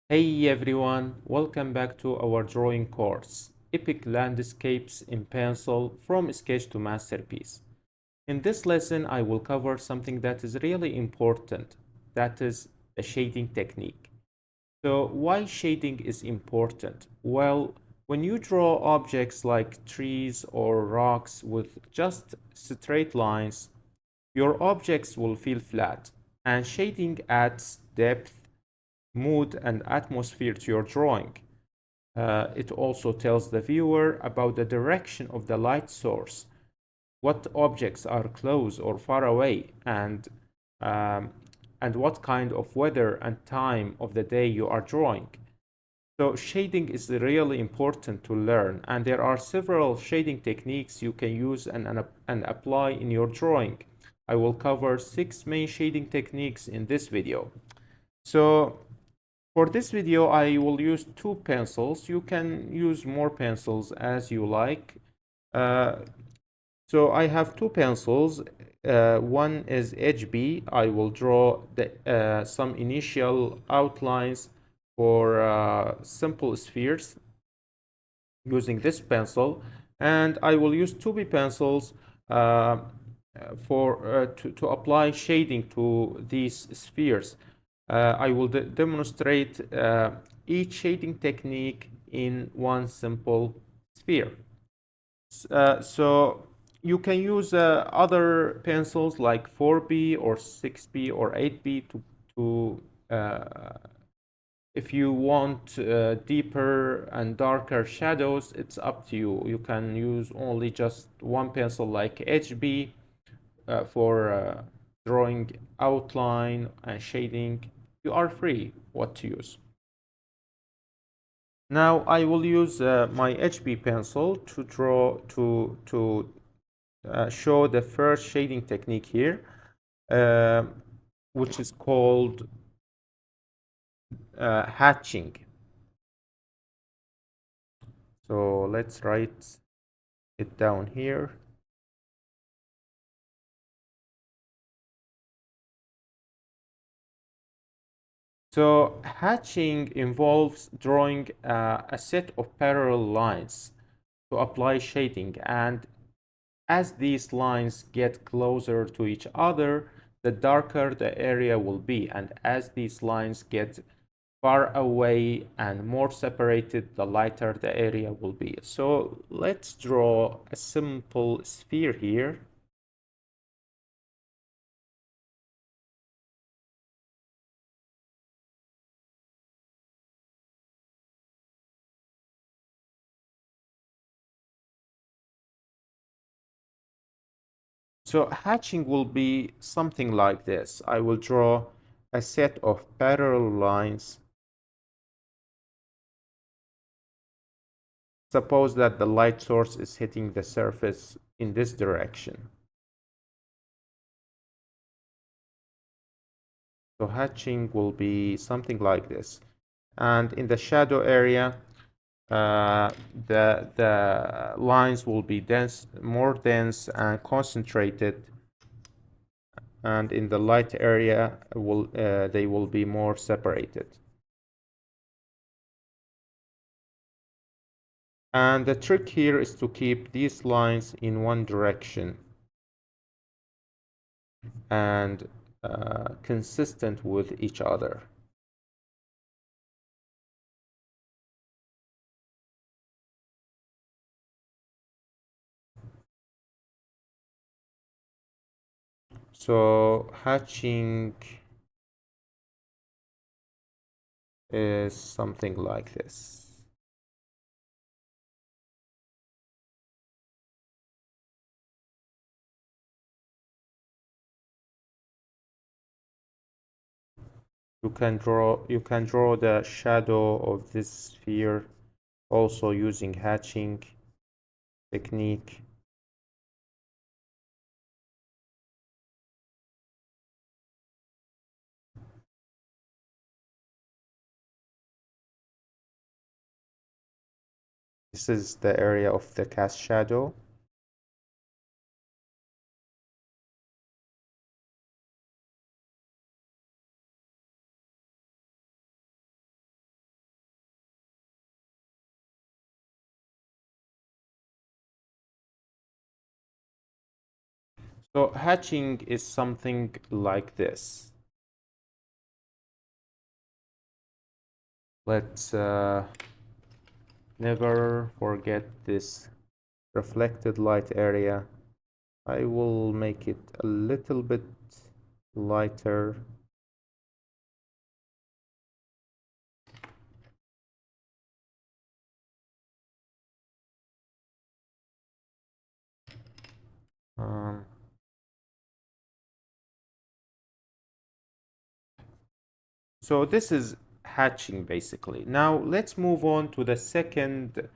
Hey everyone, welcome back to our drawing course, Epic Landscapes in Pencil from Sketch to Masterpiece. In this lesson, I will cover something that is really important, that is the shading technique. So why shading is important? Well, when you draw objects like trees or rocks with just straight lines, your objects will feel flat, and shading adds depth, mood, and atmosphere to your drawing. It also tells the viewer about the direction of the light source, what objects are close or far away, um, and what kind of weather and time of the day you are drawing. So shading is really important to learn, and there are several shading techniques you can use and apply in your drawing. I will cover 6 main shading techniques in this video. So for this video, I will use 2 pencils. You can use more pencils as you like. Uh, so I have 2 pencils. One is HB. I will draw some initial outlines for simple spheres using this pencil. And I will use 2B pencils uh, to apply shading to these spheres. I will demonstrate each shading technique in one simple sphere. So you can use other pencils like 4B or 6B or 8B to if you want deeper and darker shadows, it's up to you. You can use only just one pencil like HB for drawing outline and shading. You are free what to use. Now I will use my HB pencil to draw to show the first shading technique here, uh, which is called hatching. So let's write it down here. So hatching involves drawing a set of parallel lines to apply shading, and as these lines get closer to each other, the darker the area will be, and as these lines get far away and more separated, the lighter the area will be. So let's draw a simple sphere here. So hatching will be something like this. I will draw a set of parallel lines. Suppose that the light source is hitting the surface in this direction. So hatching will be something like this. And in the shadow area, the lines will be more dense and concentrated, and in the light area they will be more separated. And the trick here is to keep these lines in one direction and consistent with each other. So hatching is something like this. You can draw the shadow of this sphere also using hatching technique. This is the area of the cast shadow. So hatching is something like this. Let's never forget this reflected light area. I will make it a little bit lighter. Um, so this is hatching basically. Now let's move on to the second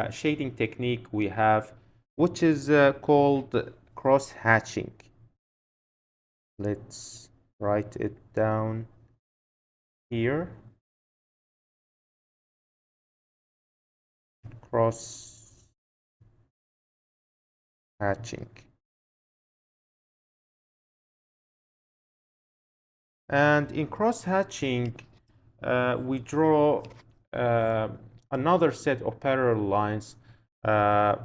shading technique we have, which is called cross hatching. Let's write it down here. Cross hatching. And in cross hatching, we draw uh, another set of parallel lines uh,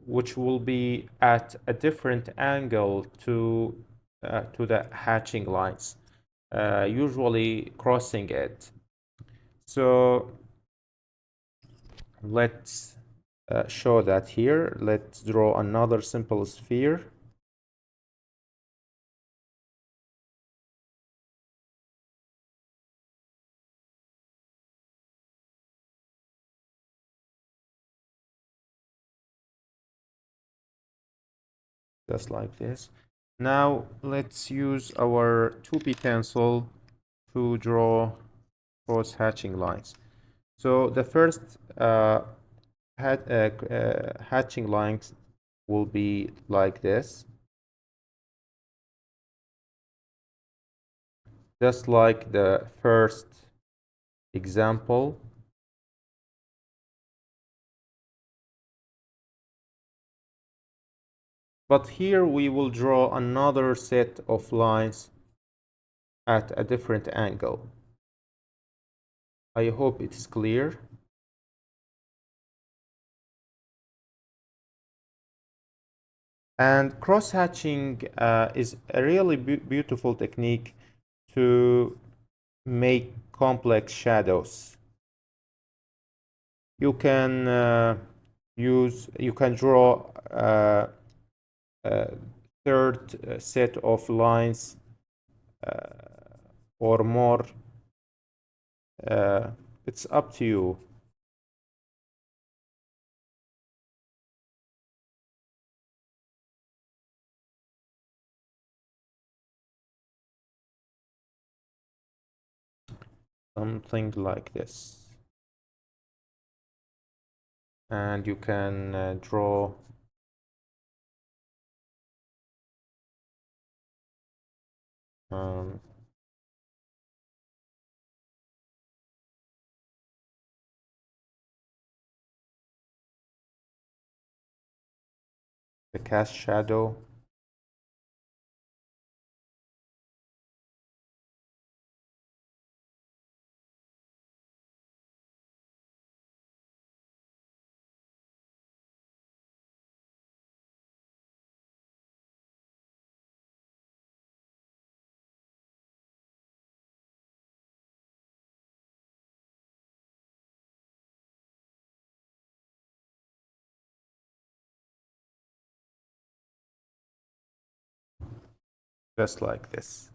which will be at a different angle to the hatching lines, usually crossing it. So let's show that here. Let's draw another simple sphere. Just like this. Now let's use our 2B pencil to draw cross hatching lines. So the first hatching lines will be like this, just like the first example. But here we will draw another set of lines at a different angle. I hope it is clear. And cross-hatching is a really beautiful technique to make complex shadows. You can draw a third set of lines or more. It's up to you. Something like this. And you can draw um, the cast shadow. Just like this.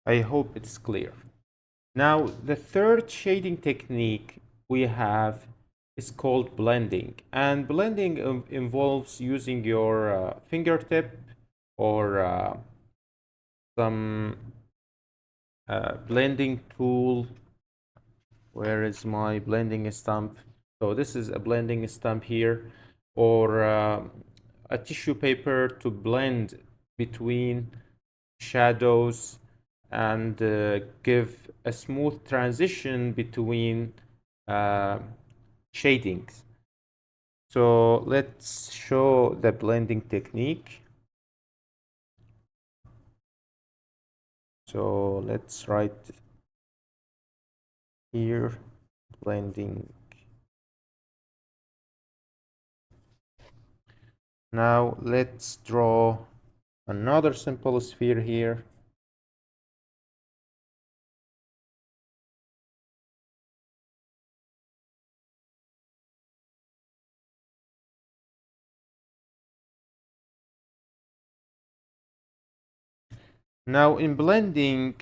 I hope it's clear. Now, the third shading technique we have is called blending. And blending involves using your fingertip or some blending tool. Where is my blending stump? So this is a blending stump here, or a tissue paper to blend between shadows and give a smooth transition between uh, shadings. So let's show the blending technique. So let's write here blending. Now let's draw another simple sphere here. Now in blending,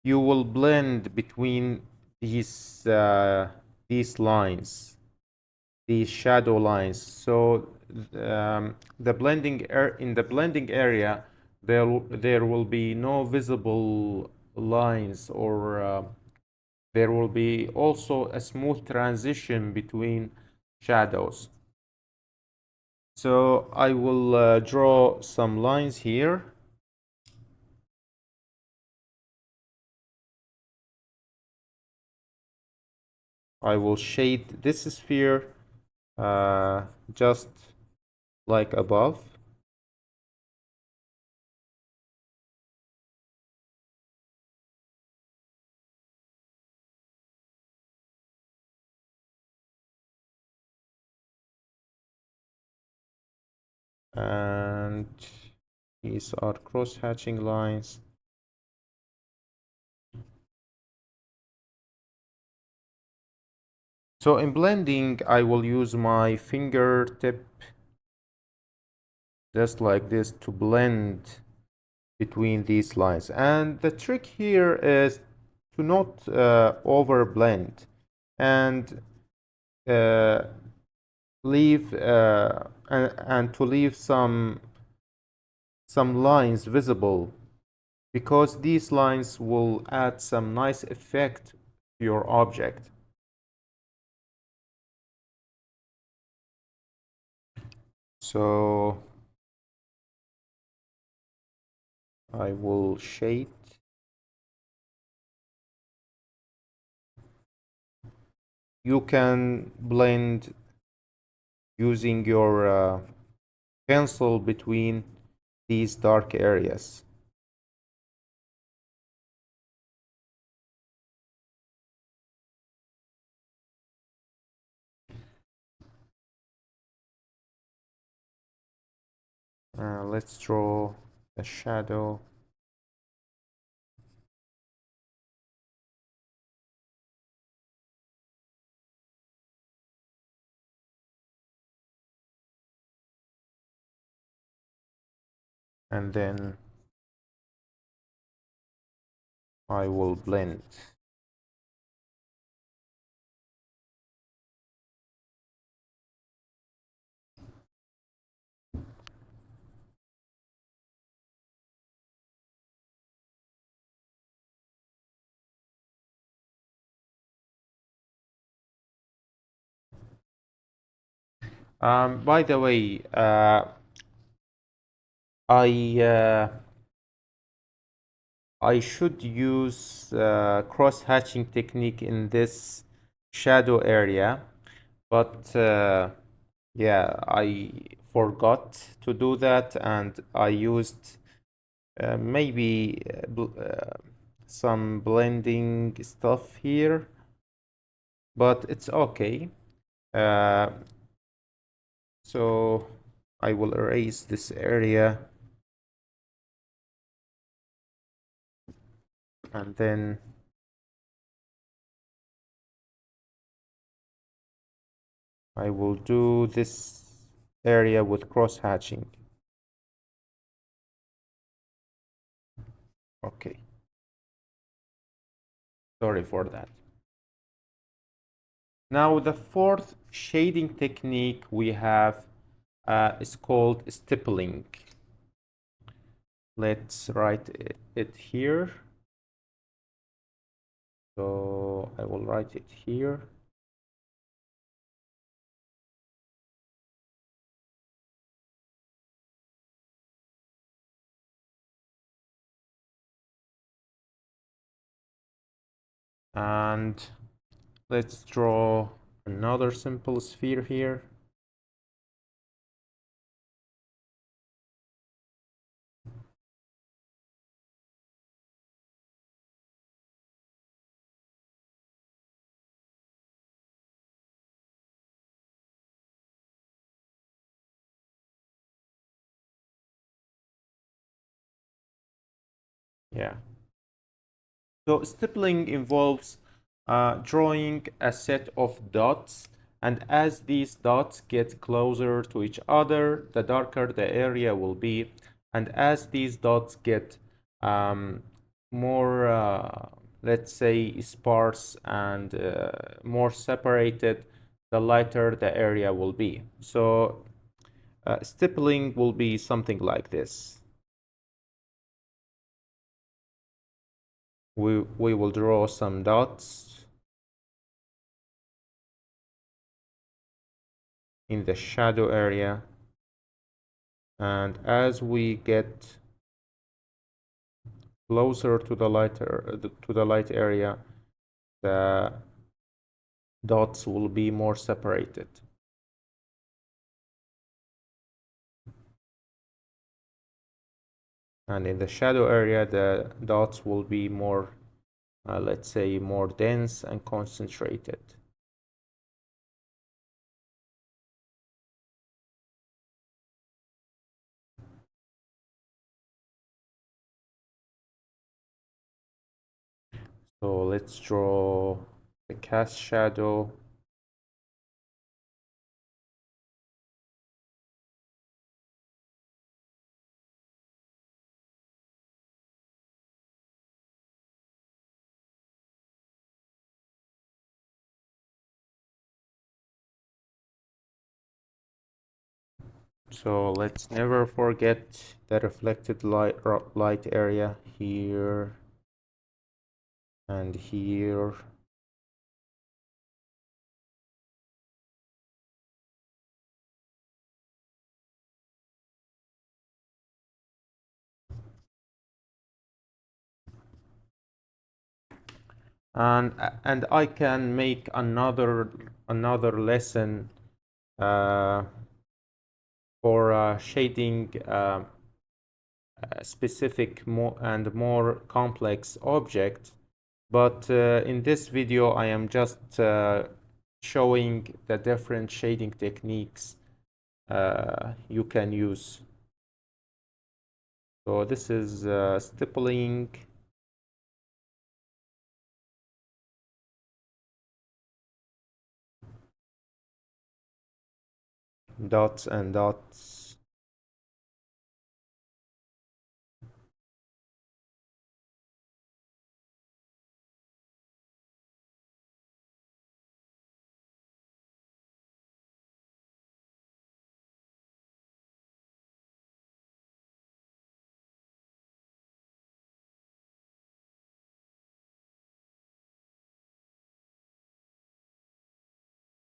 you will blend between these lines, these shadow lines. So the in the blending area, there will be no visible lines, or there will be also a smooth transition between shadows. So I will draw some lines here. I will shade this sphere just like above. And these are cross-hatching lines. So in blending, I will use my fingertip just like this to blend between these lines. And the trick here is to not over blend and uh, leave and to leave some lines visible, because these lines will add some nice effect to your object. So I will shade. You can blend using your pencil between these dark areas. Let's draw a shadow. And then I will blend. By the way, I uh, I should use cross-hatching technique in this shadow area, but yeah, I forgot to do that, and I used maybe some blending stuff here, but it's okay. Uh, so I will erase this area, and then I will do this area with cross-hatching. Okay, sorry for that. Now the fourth shading technique we have is called stippling. Let's write it here. So I will write it here. And let's draw another simple sphere here. Yeah. So stippling involves drawing a set of dots, and as these dots get closer to each other, the darker the area will be. And as these dots get um, more, let's say, sparse and more separated, the lighter the area will be. So stippling will be something like this. We will draw some dots in the shadow area, and as we get closer to the light area, the dots will be more separated. And in the shadow area, the dots will be more, let's say, more dense and concentrated. So let's draw the cast shadow. So let's never forget the reflected light area here and here. And I can make another lesson uh, for shading a specific more complex object. But in this video, I am just showing the different shading techniques you can use. So this is stippling. Dots and dots.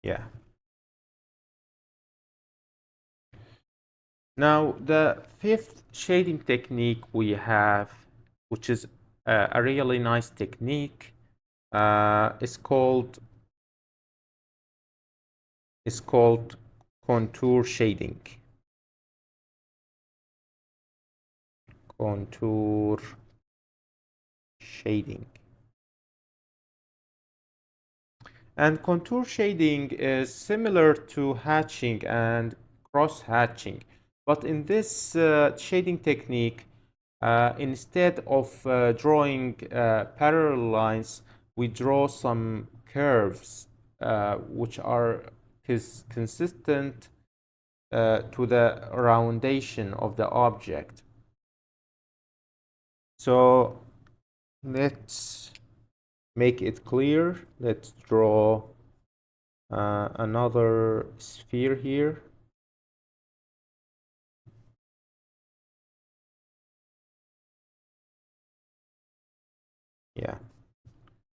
Yeah. Now, the fifth shading technique we have, which is a really nice technique, is called contour shading. Contour shading. And contour shading is similar to hatching and cross hatching, but in this shading technique, instead of drawing parallel lines, we draw some curves which are consistent to the roundation of the object. So let's make it clear. Let's draw another sphere here. Yeah.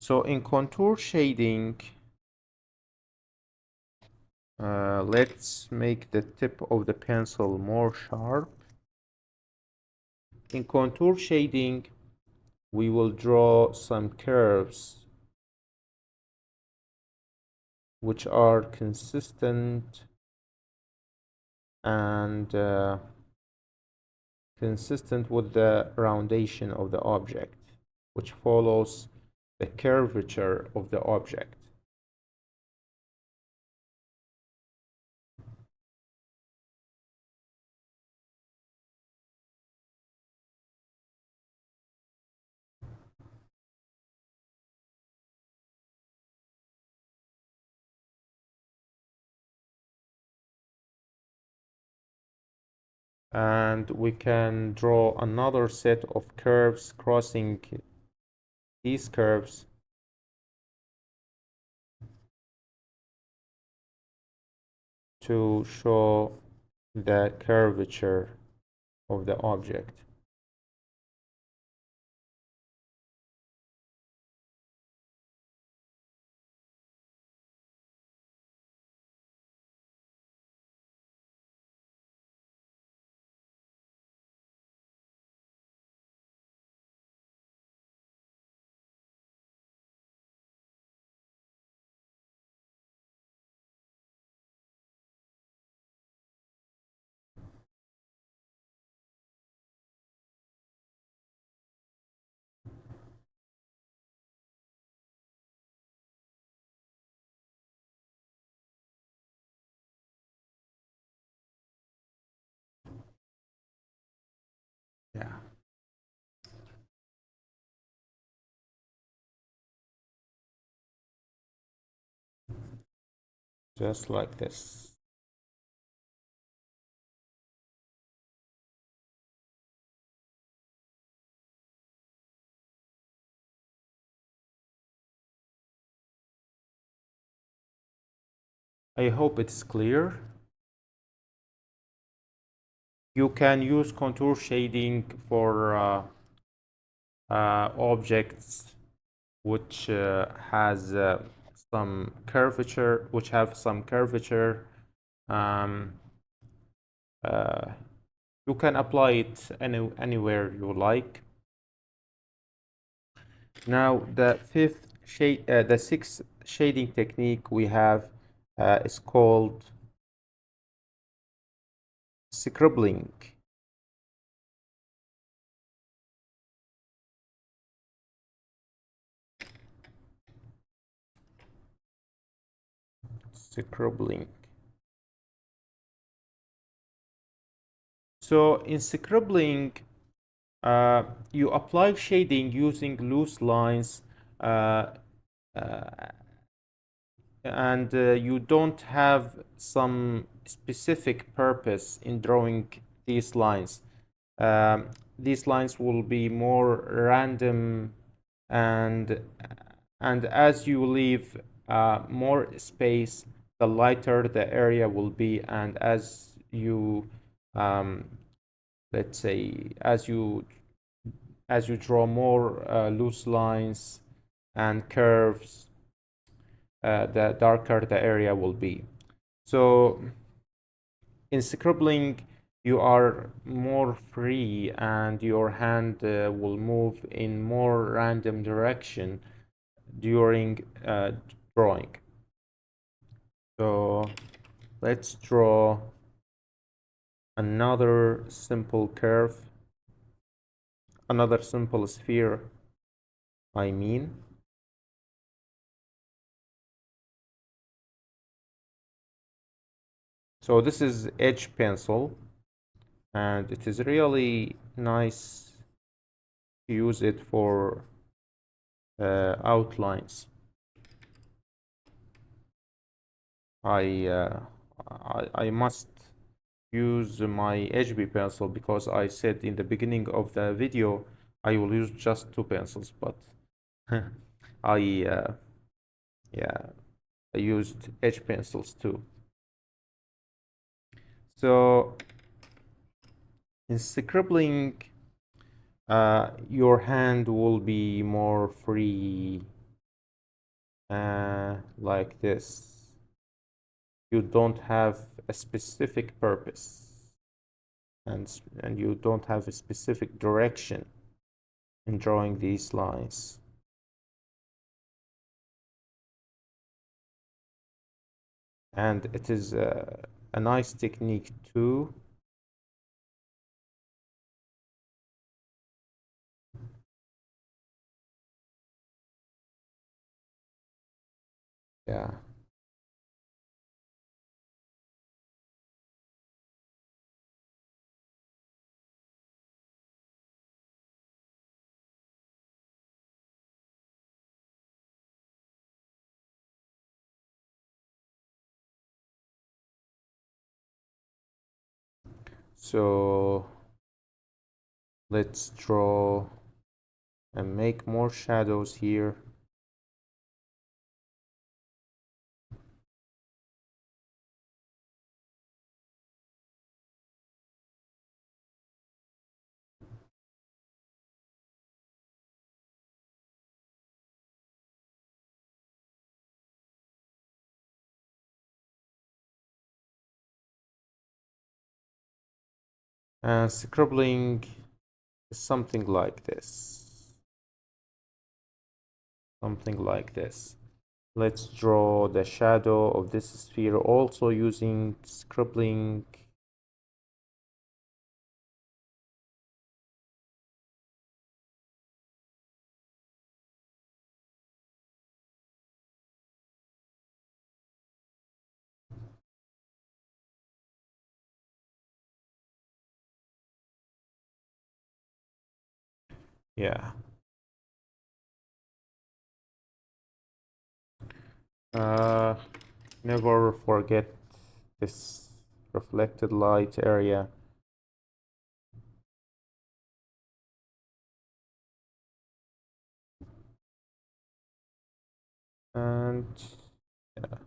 So in contour shading, let's make the tip of the pencil more sharp. In contour shading, we will draw some curves which are consistent and consistent with the roundation of the object, which follows the curvature of the object. and we can draw another set of curves crossing these curves to show the curvature of the object. Yeah, just like this. I hope it's clear. You can use contour shading for objects which has some curvature, which have some curvature. Um, uh, you can apply it anywhere you like. Now, the sixth shading technique we have is called scribbling. Scribbling. So in scribbling, you apply shading using loose lines, uh, uh, and you don't have some specific purpose in drawing these lines. Um, these lines will be more random, and as you leave more space, the lighter the area will be, and as you um, let's say as you draw more loose lines and curves, the darker the area will be. So in scribbling, you are more free and your hand will move in more random direction during drawing. So let's draw another simple curve, another simple sphere, I mean. So this is edge pencil, and it is really nice to use it for outlines. I, uh, I must use my HB pencil because I said in the beginning of the video I will use just two pencils, but I yeah, I used H pencils too. So in scribbling, your hand will be more free, like this. You don't have a specific purpose, and you don't have a specific direction in drawing these lines. And it is a nice technique too. Yeah. So let's draw and make more shadows here. And scribbling is something like this. Something like this. Let's draw the shadow of this sphere also using scribbling. Yeah. Uh, Never forget this reflected light area. And yeah.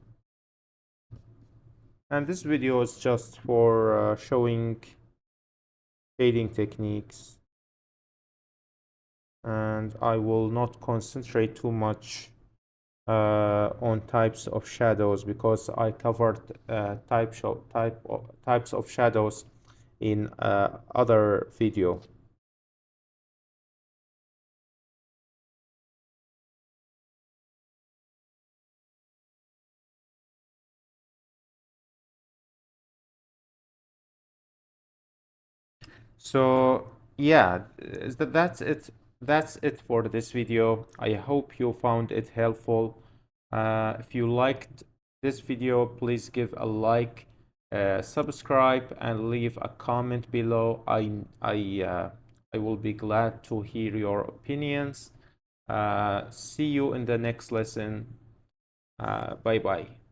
And this video is just for showing shading techniques, and I will not concentrate too much on types of shadows because I covered types of shadows in other video. So yeah, that's it for this video. I hope you found it helpful. If you liked this video, please give a like, subscribe, and leave a comment below. I will be glad to hear your opinions. See you in the next lesson. Bye bye.